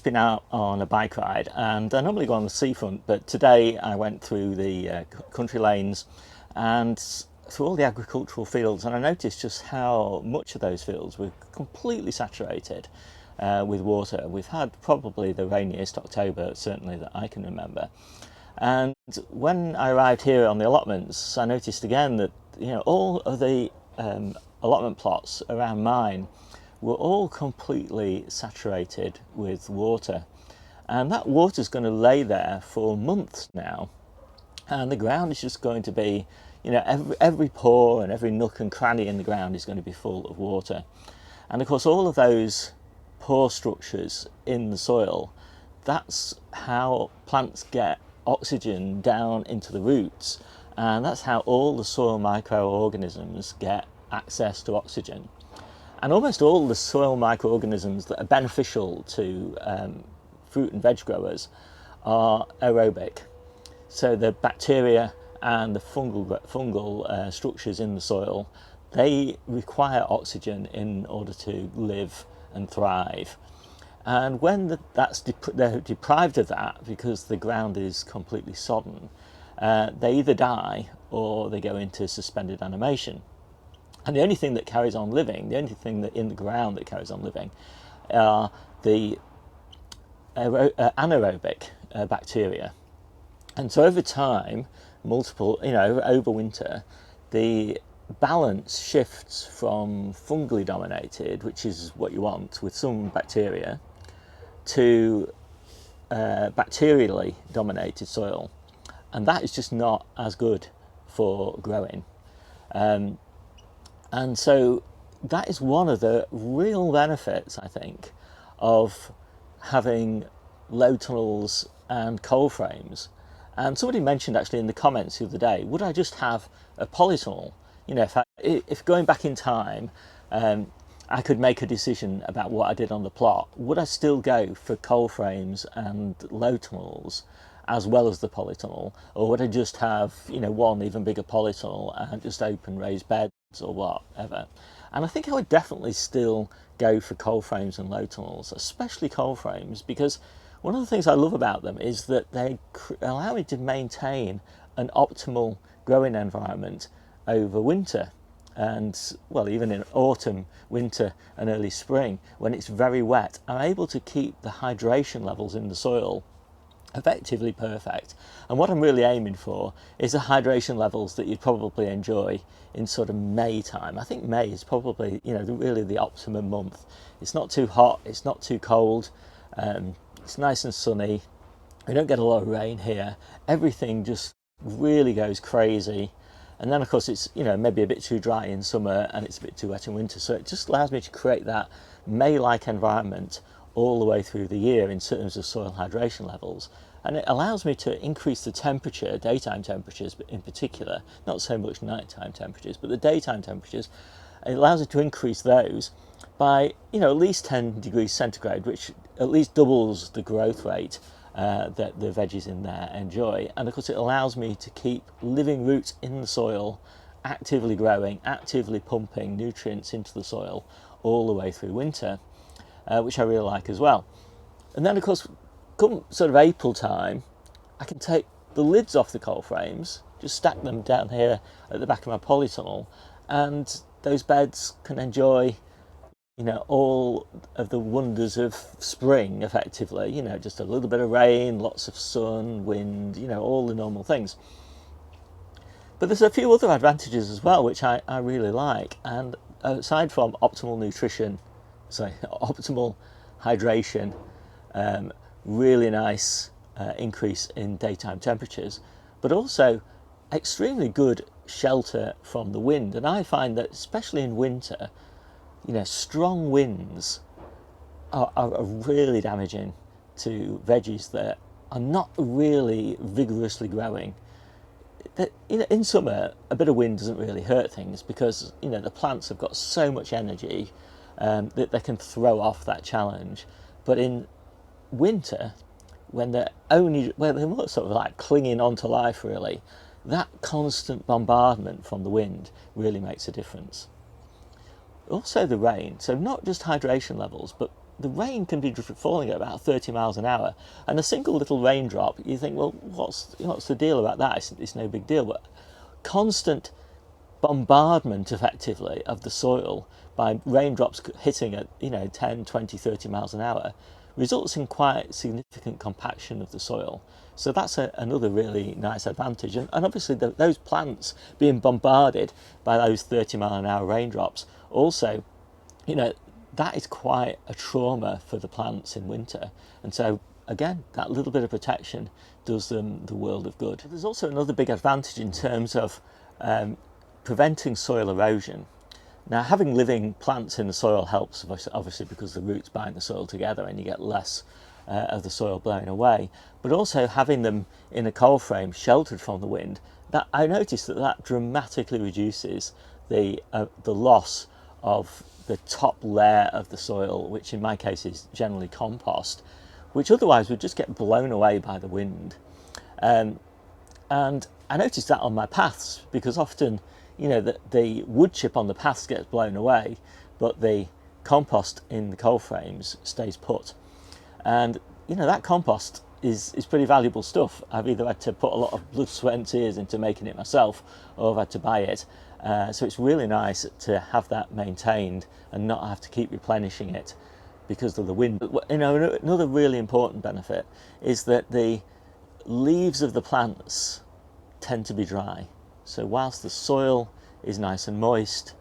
been out on a bike ride, and I normally go on the seafront, but today I went through the country lanes and through all the agricultural fields, and I noticed just how much of those fields were completely saturated with water. We've had probably the rainiest October, certainly, that I can remember. And when I arrived here on the allotments, I noticed again that all of the allotment plots around mine were all completely saturated with water, and that water is going to lay there for months now, and the ground is just going to be, every pore and every nook and cranny in the ground is going to be full of water. And of course, all of those pore structures in the soil, that's how plants get oxygen down into the roots, and that's how all the soil microorganisms get access to oxygen. And almost all the soil microorganisms that are beneficial to fruit and veg growers are aerobic. So the bacteria and the fungal structures in the soil, they require oxygen in order to live and thrive. And when they're deprived of that because the ground is completely sodden, they either die or they go into suspended animation. And the only thing that carries on living, the only thing that in the ground that carries on living, are the anaerobic bacteria. And so over time, over winter, the balance shifts from fungally dominated, which is what you want with some bacteria, to bacterially dominated soil. And that is just not as good for growing. And so that is one of the real benefits, I think, of having low tunnels and coal frames. And somebody mentioned actually in the comments the other day, would I just have a polytunnel? If going back in time, I could make a decision about what I did on the plot, would I still go for coal frames and low tunnels as well as the polytunnel, or would I just have one even bigger polytunnel and just open raised beds or whatever? And I think I would definitely still go for coal frames and low tunnels, especially coal frames, because one of the things I love about them is that they allow me to maintain an optimal growing environment over winter, and even in autumn, winter and early spring when it's very wet. I'm able to keep the hydration levels in the soil effectively perfect. And what I'm really aiming for is the hydration levels that you'd probably enjoy in sort of May time. I think May is probably really the optimum month. It's not too hot, it's not too cold, it's nice and sunny. We don't get a lot of rain here. Everything just really goes crazy. And then of course it's maybe a bit too dry in summer and it's a bit too wet in winter, so it just allows me to create that May-like environment all the way through the year in terms of soil hydration levels. And it allows me to increase the temperature, daytime temperatures in particular, not so much nighttime temperatures, but the daytime temperatures. It allows it to increase those by at least 10 degrees centigrade, which at least doubles the growth rate that the veggies in there enjoy. And of course it allows me to keep living roots in the soil, actively growing, actively pumping nutrients into the soil all the way through winter, which I really like as well. And then of course, come sort of April time, I can take the lids off the coal frames, just stack them down here at the back of my polytunnel, and those beds can enjoy all of the wonders of spring effectively, just a little bit of rain, lots of sun, wind, all the normal things. But there's a few other advantages as well which I really like, and aside from optimal hydration, really nice increase in daytime temperatures, but also extremely good shelter from the wind. And I find that especially in winter, strong winds are really damaging to veggies that are not really vigorously growing. That in summer, a bit of wind doesn't really hurt things because the plants have got so much energy that they can throw off that challenge. But in winter, when they're more sort of like clinging onto life really, that constant bombardment from the wind really makes a difference. Also the rain, so not just hydration levels, but the rain can be falling at about 30 miles an hour, and a single little raindrop, you think, well, what's the deal about that? It's no big deal. But constant bombardment, effectively, of the soil by raindrops hitting at 10, 20, 30 miles an hour results in quite significant compaction of the soil. So that's another really nice advantage. And obviously those plants being bombarded by those 30-mile-an-hour raindrops also, that is quite a trauma for the plants in winter. And so again, that little bit of protection does them the world of good. There's also another big advantage in terms of preventing soil erosion. Now, having living plants in the soil helps, obviously, because the roots bind the soil together and you get less of the soil blowing away. But also having them in a cold frame, sheltered from the wind, that I noticed that dramatically reduces the loss of the top layer of the soil, which in my case is generally compost, which otherwise would just get blown away by the wind. And I noticed that on my paths, because often, the wood chip on the paths gets blown away, but the compost in the cold frames stays put. And that compost is pretty valuable stuff. I've either had to put a lot of blood, sweat and tears into making it myself, or I've had to buy it. So it's really nice to have that maintained and not have to keep replenishing it because of the wind. But, another really important benefit is that the leaves of the plants tend to be dry. So whilst the soil is nice and moist,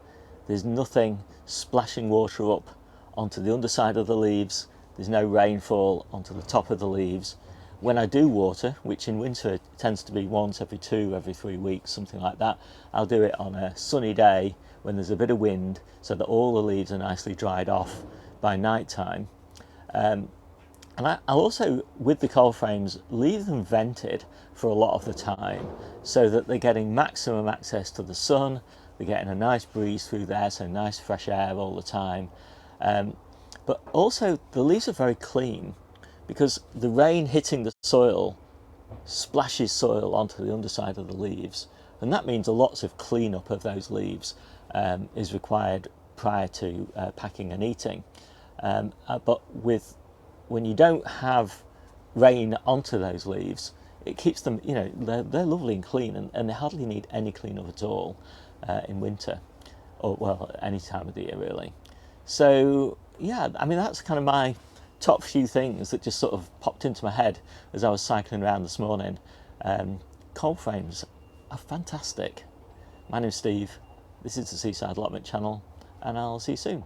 there's nothing splashing water up onto the underside of the leaves, there's no rainfall onto the top of the leaves. When I do water, which in winter tends to be once every 3 weeks, something like that, I'll do it on a sunny day when there's a bit of wind, so that all the leaves are nicely dried off by night time. And I'll also, with the cold frames, leave them vented for a lot of the time so that they're getting maximum access to the sun, they're getting a nice breeze through there, so nice fresh air all the time. But also the leaves are very clean because the rain hitting the soil splashes soil onto the underside of the leaves, and that means lots of cleanup of those leaves is required prior to packing and eating. But when you don't have rain onto those leaves, it keeps them, they're lovely and clean, and they hardly need any cleanup at all in winter, or well, any time of the year really. So yeah, I mean, that's kind of my top few things that just sort of popped into my head as I was cycling around this morning. Cold frames are fantastic. My name's Steve, this is the Seaside Allotment channel, and I'll see you soon.